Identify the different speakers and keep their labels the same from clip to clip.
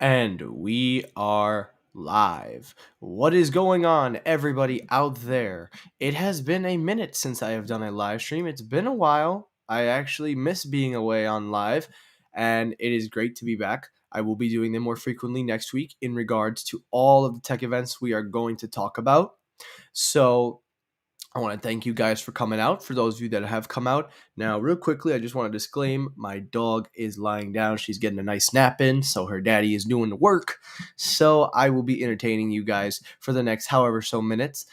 Speaker 1: And we are live. What is going on, everybody out there? It has been a minute since I have done a live stream. It's been a while. I actually miss being away on live, and it is great to be back. I will be doing them more frequently next week in regards to all of the tech events we are going to talk about. So, I want to thank you guys for coming out. For those of you that have come out. Now, real quickly, I just want to disclaim my dog is lying down. She's getting a nice nap in, so her daddy is doing the work. So I will be entertaining you guys for the next however so minutes.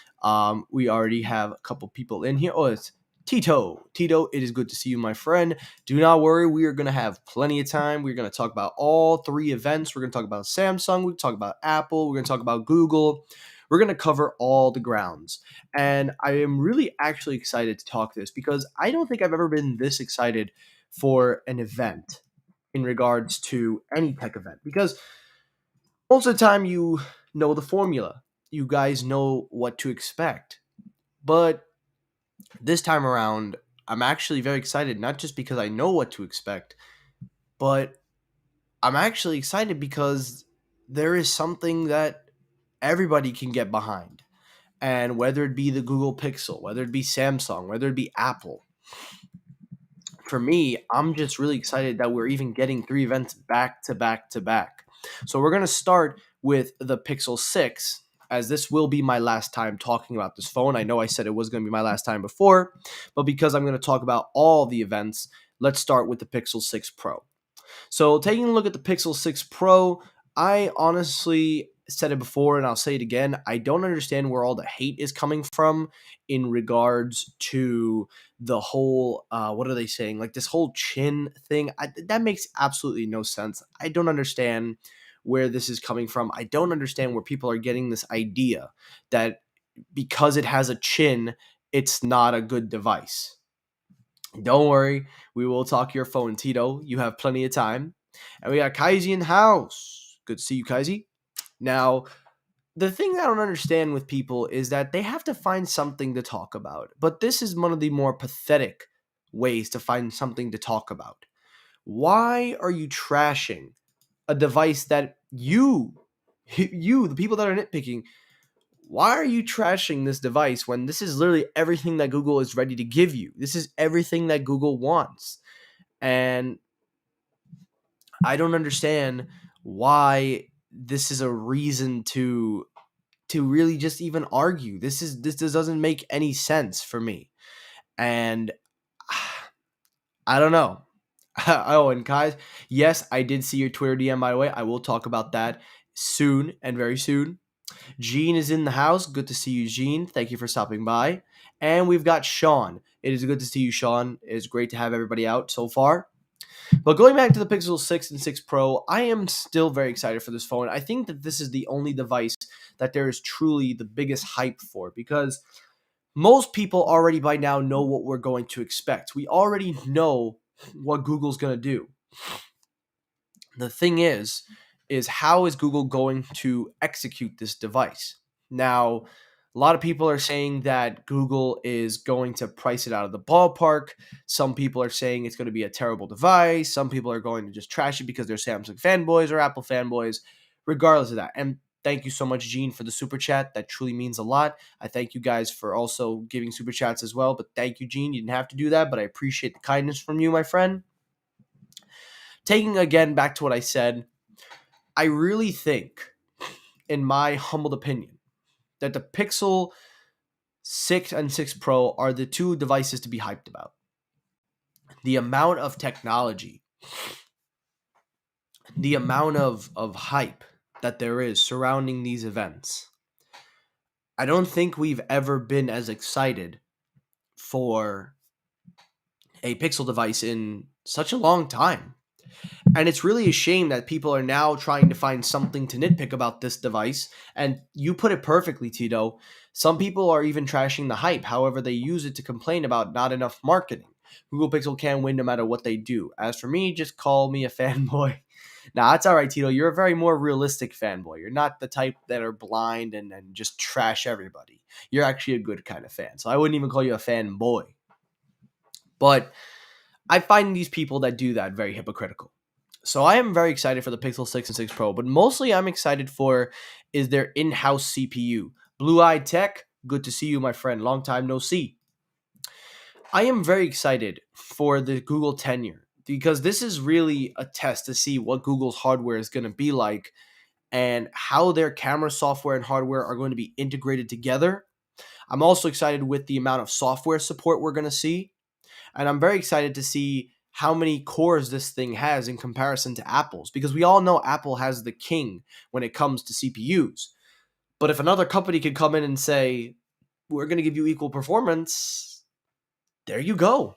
Speaker 1: We already have a couple people in here. Oh, it's Tito. Tito, it is good to see you, my friend. Do not worry. We are going to have plenty of time. We're going to talk about all three events. We're going to talk about Samsung. We're going to talk about Apple. We're going to talk about Google. We're going to cover all the grounds. And I am really actually excited to talk this because I don't think I've ever been this excited for an event in regards to any tech event. Because most of the time you know the formula, you guys know what to expect. But this time around, I'm actually very excited, not just because I know what to expect, but I'm actually excited because there is something that everybody can get behind. And whether it be the Google Pixel, whether it be Samsung, whether it be Apple, for me, I'm just really excited that we're even getting three events back to back to back. So we're going to start with the Pixel 6, as this will be my last time talking about this phone. I know I said it was going to be my last time before, but because I'm going to talk about all the events, let's start with the Pixel 6 Pro. So taking a look at the Pixel 6 Pro, I honestly said it before and I'll say it again. I don't understand where all the hate is coming from in regards to the whole, what are they saying? Like this whole chin thing. That makes absolutely no sense. I don't understand where this is coming from. I don't understand where people are getting this idea that because it has a chin, it's not a good device. Don't worry, we will talk your phone, Tito. You have plenty of time. And we got Kaizi in house. Good to see you, Kaizi. Now, the thing I don't understand with people is that they have to find something to talk about. But this is one of the more pathetic ways to find something to talk about. Why are you trashing a device that the people that are nitpicking, why are you trashing this device when this is literally everything that Google is ready to give you? This is everything that Google wants. And I don't understand why this is a reason to really just even argue. This doesn't make any sense for me. And I don't know. Oh, and guys, yes, I did see your Twitter DM, by the way. I will talk about that soon and very soon. Gene is in the house. Good to see you, Gene. Thank you for stopping by. And we've got Sean. It is good to see you, Sean. It is great to have everybody out so far. But going back to the Pixel 6 and 6 Pro, I am still very excited for this phone. I think that this is the only device that there is truly the biggest hype for because most people already by now know what we're going to expect. We already know what Google's going to do. The thing is how is Google going to execute this device? Now, a lot of people are saying that Google is going to price it out of the ballpark. Some people are saying it's going to be a terrible device. Some people are going to just trash it because they're Samsung fanboys or Apple fanboys, regardless of that. And thank you so much, Gene, for the super chat. That truly means a lot. I thank you guys for also giving super chats as well. But thank you, Gene. You didn't have to do that, but I appreciate the kindness from you, my friend. Taking again back to what I said, I really think, in my humbled opinion, that the Pixel 6 and 6 Pro are the two devices to be hyped about. The amount of technology, the amount of hype that there is surrounding these events. I don't think we've ever been as excited for a Pixel device in such a long time. And it's really a shame that people are now trying to find something to nitpick about this device. And you put it perfectly, Tito. Some people are even trashing the hype. However, they use it to complain about not enough marketing. Google Pixel can win no matter what they do. As for me, just call me a fanboy. Nah, that's all right, Tito. You're a very more realistic fanboy. You're not the type that are blind and just trash everybody. You're actually a good kind of fan. So I wouldn't even call you a fanboy. But I find these people that do that very hypocritical. So I am very excited for the Pixel 6 and 6 Pro, but mostly I'm excited for is their in-house CPU. Blue Eye Tech, good to see you, my friend. Long time no see. I am very excited for the Google tenure because this is really a test to see what Google's hardware is going to be like and how their camera software and hardware are going to be integrated together. I'm also excited with the amount of software support we're going to see, and I'm very excited to see how many cores this thing has in comparison to Apple's, because we all know Apple has the king when it comes to CPUs. But if another company could come in and say, we're going to give you equal performance, there you go.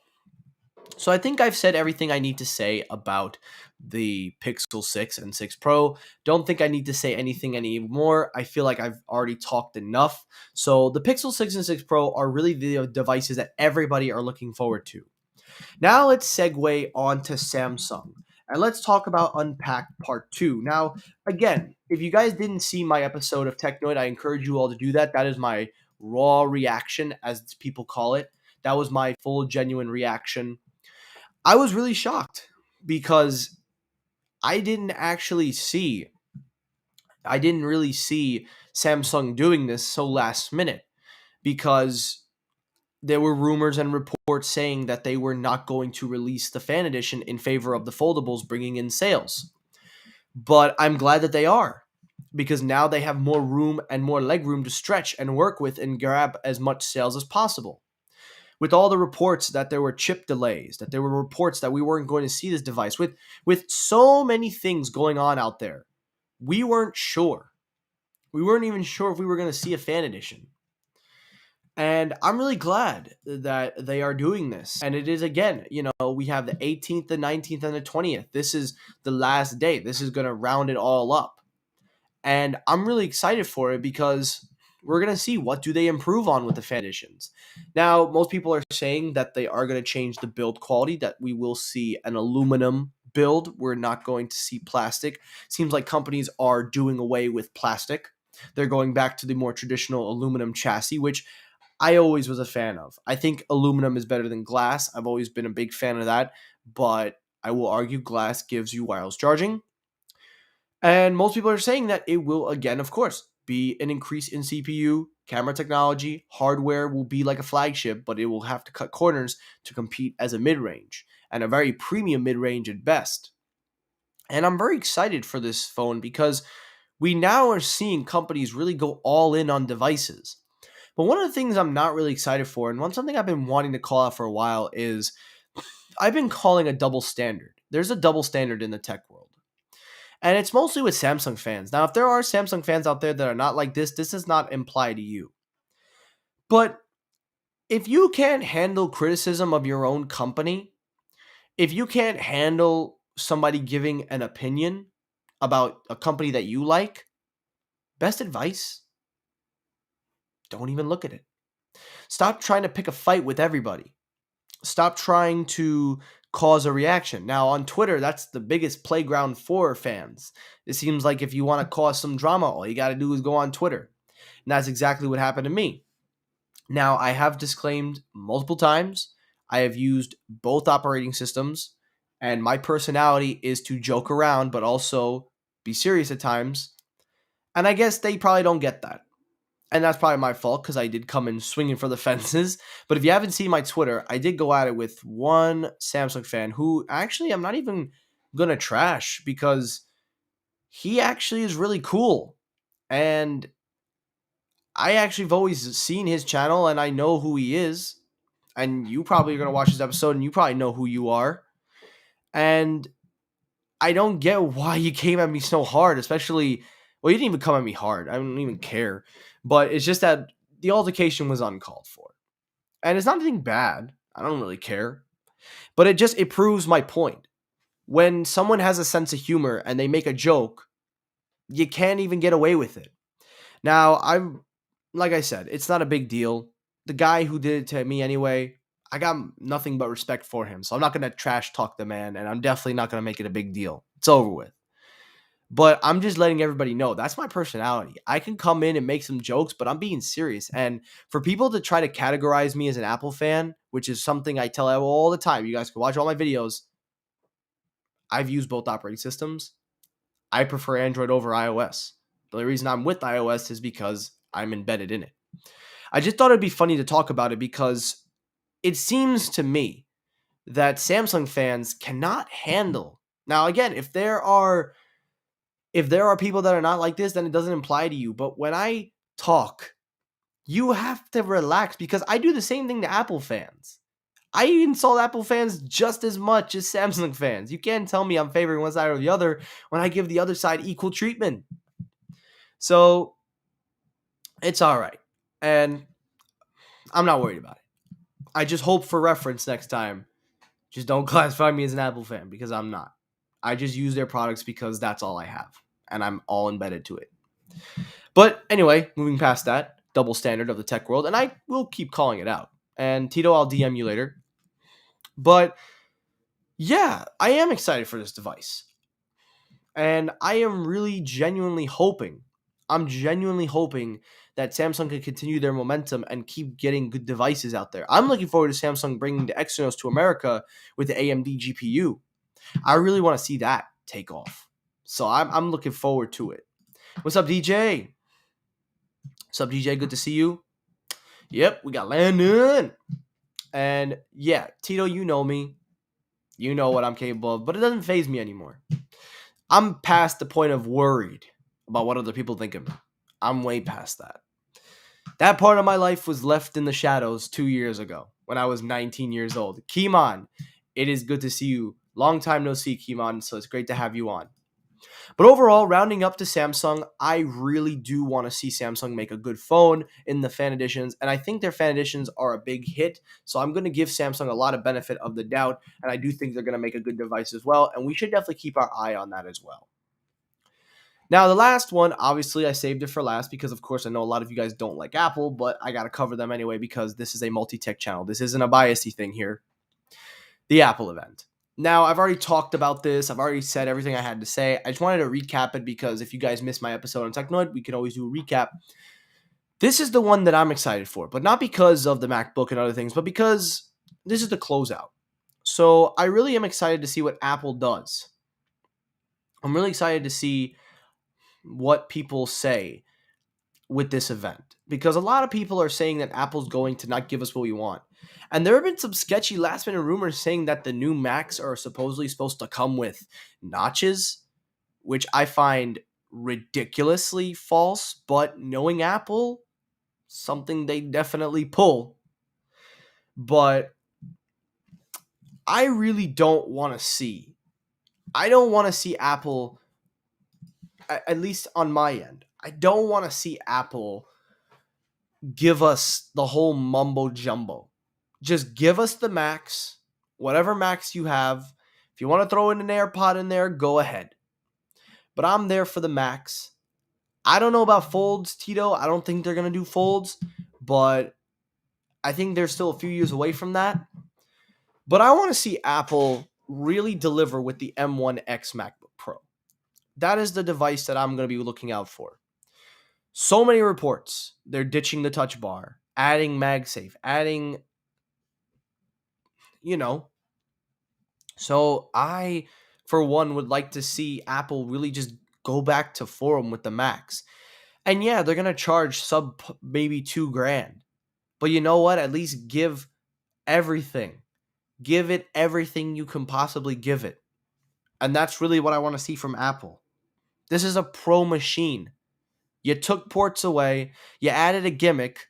Speaker 1: So I think I've said everything I need to say about the Pixel 6 and 6 Pro. Don't think I need to say anything anymore. I feel like I've already talked enough. So the Pixel 6 and 6 Pro are really the devices that everybody are looking forward to. Now let's segue on to Samsung. And let's talk about Unpacked Part 2. Now, again, if you guys didn't see my episode of Technoid, I encourage you all to do that. That is my raw reaction, as people call it. That was my full, genuine reaction. I was really shocked because I didn't actually see, I didn't really see Samsung doing this so last minute, because there were rumors and reports saying that they were not going to release the fan edition in favor of the foldables, bringing in sales. But I'm glad that they are, because now they have more room and more leg room to stretch and work with and grab as much sales as possible. With all the reports that there were chip delays, that there were reports that we weren't going to see this device, with so many things going on out there, we weren't sure. We weren't even sure if we were going to see a fan edition. And I'm really glad that they are doing this. And it is, again, we have the 18th, the 19th, and the 20th. This is the last day. This is going to round it all up. And I'm really excited for it because we're going to see what do they improve on with the fan editions. Now, most people are saying that they are going to change the build quality, that we will see an aluminum build. We're not going to see plastic. Seems like companies are doing away with plastic. They're going back to the more traditional aluminum chassis, which I always was a fan of. I think aluminum is better than glass. I've always been a big fan of that, but I will argue glass gives you wireless charging. And most people are saying that it will, again, of course, be an increase in CPU, camera technology, hardware will be like a flagship, but it will have to cut corners to compete as a mid-range, and a very premium mid-range at best. And I'm very excited for this phone because we now are seeing companies really go all in on devices. But one of the things I'm not really excited for, and something I've been wanting to call out for a while, is I've been calling a double standard. There's a double standard in the tech world. And it's mostly with Samsung fans. Now, if there are Samsung fans out there that are not like this does not imply to you. But if you can't handle criticism of your own company, if you can't handle somebody giving an opinion about a company that you like, best advice, don't even look at it. Stop trying to pick a fight with everybody. Stop trying to cause a reaction. Now, on Twitter, that's the biggest playground for fans. It seems like if you want to cause some drama, all you got to do is go on Twitter. And that's exactly what happened to me. Now, I have disclaimed multiple times, I have used both operating systems, and my personality is to joke around, but also be serious at times. And I guess they probably don't get that. And that's probably my fault because I did come in swinging for the fences. But if you haven't seen my Twitter, I did go at it with one Samsung fan who actually I'm not even going to trash because he actually is really cool. And I actually have always seen his channel and I know who he is. And you probably are going to watch this episode and you probably know who you are. And I don't get why you came at me so hard, especially, well, you didn't even come at me hard. I don't even care. But it's just that the altercation was uncalled for. And it's not anything bad. I don't really care. But it proves my point. When someone has a sense of humor and they make a joke, you can't even get away with it. Now, like I said, it's not a big deal. The guy who did it to me anyway, I got nothing but respect for him. So I'm not going to trash talk the man, and I'm definitely not going to make it a big deal. It's over with. But I'm just letting everybody know that's my personality. I can come in and make some jokes, but I'm being serious. And for people to try to categorize me as an Apple fan, which is something I tell all the time, you guys can watch all my videos. I've used both operating systems. I prefer Android over iOS. The only reason I'm with iOS is because I'm embedded in it. I just thought it'd be funny to talk about it because it seems to me that Samsung fans cannot handle. Now, again, if there are people that are not like this, then it doesn't apply to you. But when I talk, you have to relax because I do the same thing to Apple fans. I insult Apple fans just as much as Samsung fans. You can't tell me I'm favoring one side or the other when I give the other side equal treatment. So it's all right. And I'm not worried about it. I just hope for reference next time. Just don't classify me as an Apple fan because I'm not. I just use their products because that's all I have. And I'm all embedded to it. But anyway, moving past that, double standard of the tech world. And I will keep calling it out. And Tito, I'll DM you later. But yeah, I am excited for this device. And I am really I'm genuinely hoping that Samsung can continue their momentum and keep getting good devices out there. I'm looking forward to Samsung bringing the Exynos to America with the AMD GPU. I really want to see that take off. So I'm looking forward to it. What's up, DJ? What's up, DJ? Good to see you. Yep, we got Landon. And yeah, Tito, you know me. You know what I'm capable of, but it doesn't faze me anymore. I'm past the point of worried about what other people think of me. I'm way past that. That part of my life was left in the shadows 2 years ago when I was 19 years old. Kimon, it is good to see you. Long time no see, Kimon, so it's great to have you on. But overall, rounding up to Samsung, I really do want to see Samsung make a good phone in the fan editions, and I think their fan editions are a big hit, so I'm going to give Samsung a lot of benefit of the doubt, and I do think they're going to make a good device as well, and we should definitely keep our eye on that as well. Now, the last one, obviously, I saved it for last because, of course, I know a lot of you guys don't like Apple, but I got to cover them anyway because this is a multi-tech channel. This isn't a biasy thing here. The Apple event. Now, I've already talked about this. I've already said everything I had to say. I just wanted to recap it because if you guys missed my episode on Technoid, we can always do a recap. This is the one that I'm excited for, but not because of the MacBook and other things, but because this is the closeout. So I really am excited to see what Apple does. I'm really excited to see what people say with this event because a lot of people are saying that Apple's going to not give us what we want. And there have been some sketchy last minute rumors saying that the new Macs are supposedly supposed to come with notches, which I find ridiculously false, but knowing Apple, something they definitely pull. But I really don't want to see. I don't want to see Apple, at least on my end, I don't want to see Apple give us the whole mumbo jumbo. Just give us the Max, whatever Max you have. If you want to throw in an AirPod in there, go ahead. But I'm there for the Max. I don't know about folds, Tito. I don't think they're going to do folds, but I think they're still a few years away from that. But I want to see Apple really deliver with the M1X MacBook Pro. That is the device that I'm going to be looking out for. So many reports. They're ditching the touch bar, adding MagSafe, adding, you know. So I, for one, would like to see Apple really just go back to form with the Macs. And yeah, they're going to charge sub maybe $2,000. But you know what? At least give everything. Give it everything you can possibly give it. And that's really what I want to see from Apple. This is a pro machine. You took ports away, you added a gimmick,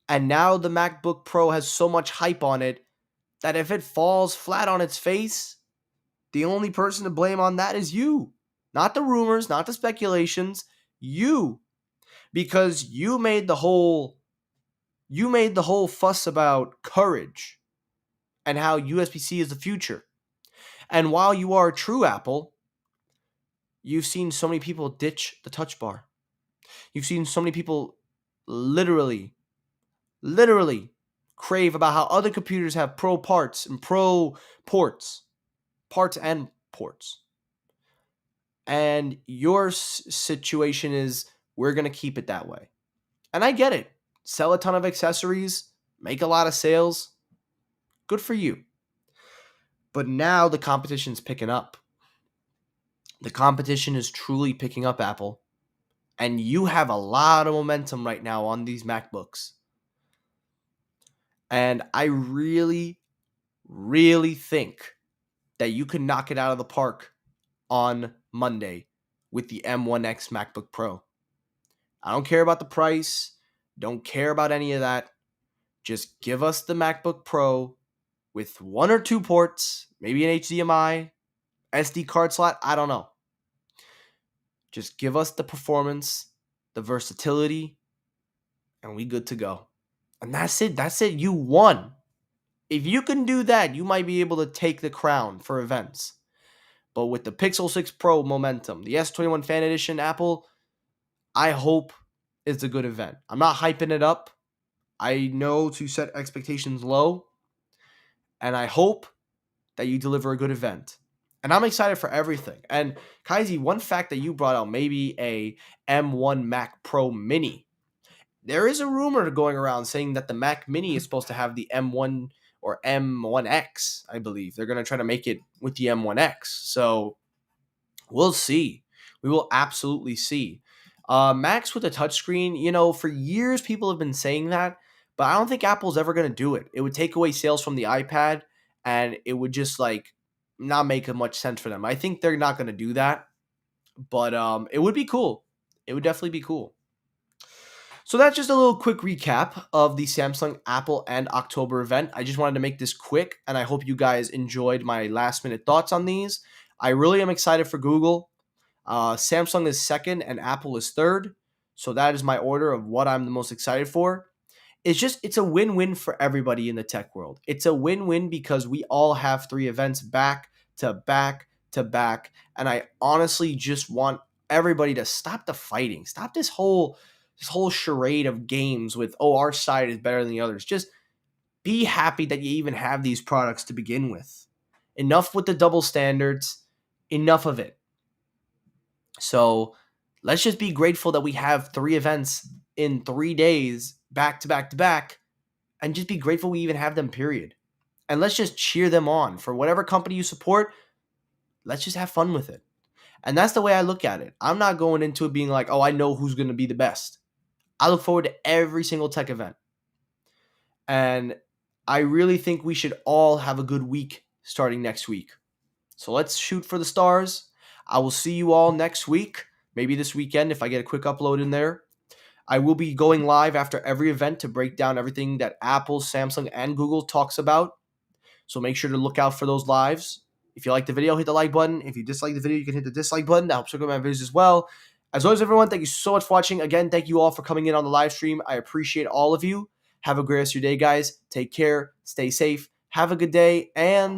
Speaker 1: and now the MacBook Pro has so much hype on it that if it falls flat on its face, the only person to blame on that is you. Not the rumors, not the speculations, you. Because you made the whole fuss about courage and how USB-C is the future. And while you are a true Apple, you've seen so many people ditch the touch bar. You've seen so many people literally crave about how other computers have pro parts and pro ports. Parts and ports. And your situation is we're going to keep it that way. And I get it. Sell a ton of accessories, make a lot of sales. Good for you. But now the competition's picking up. The competition is truly picking up, Apple. And you have a lot of momentum right now on these MacBooks. And I really, really think that you can knock it out of the park on Monday with the M1X MacBook Pro. I don't care about the price. Don't care about any of that. Just give us the MacBook Pro with one or two ports, maybe an HDMI, SD card slot. I don't know. Just give us the performance, the versatility, and we good to go. And that's it. That's it. You won. If you can do that, you might be able to take the crown for events. But with the Pixel 6 Pro momentum, the S21 Fan Edition, Apple, I hope it's a good event. I'm not hyping it up. I know to set expectations low, and I hope that you deliver a good event. And I'm excited for everything. And Kaizi, one fact that you brought out, maybe a M1 Mac Pro Mini. There is a rumor going around saying that the Mac Mini is supposed to have the M1 or M1X, I believe. They're going to try to make it with the M1X. So we'll see. We will absolutely see. Macs with a touchscreen, for years people have been saying that, but I don't think Apple's ever going to do it. It would take away sales from the iPad, and it would just not make much sense for them. I think they're not going to do that, but it would be cool. It would definitely be cool. So that's just a little quick recap of the Samsung, Apple, and October event. I just wanted to make this quick, and I hope you guys enjoyed my last minute thoughts on these. I really am excited for Google. Samsung is second and Apple is third. So that is my order of what I'm the most excited for. It's a win-win for everybody in the tech world. It's a win-win because we all have 3 events back to back to back. And I honestly just want everybody to stop the fighting. Stop this whole charade of games with, our side is better than the others. Just be happy that you even have these products to begin with. Enough with the double standards. Enough of it. So let's just be grateful that we have 3 events in 3 days, back to back to back, and just be grateful we even have them, period. And let's just cheer them on. For whatever company you support, let's just have fun with it. And that's the way I look at it. I'm not going into it being like, I know who's going to be the best. I look forward to every single tech event. And I really think we should all have a good week starting next week. So let's shoot for the stars. I will see you all next week, maybe this weekend if I get a quick upload in there. I will be going live after every event to break down everything that Apple, Samsung, and Google talks about. So make sure to look out for those lives. If you like the video, hit the like button. If you dislike the video, you can hit the dislike button. That helps support my videos as well. As always, everyone, thank you so much for watching. Again, thank you all for coming in on the live stream. I appreciate all of you. Have a great rest of your day, guys. Take care. Stay safe. Have a good day. And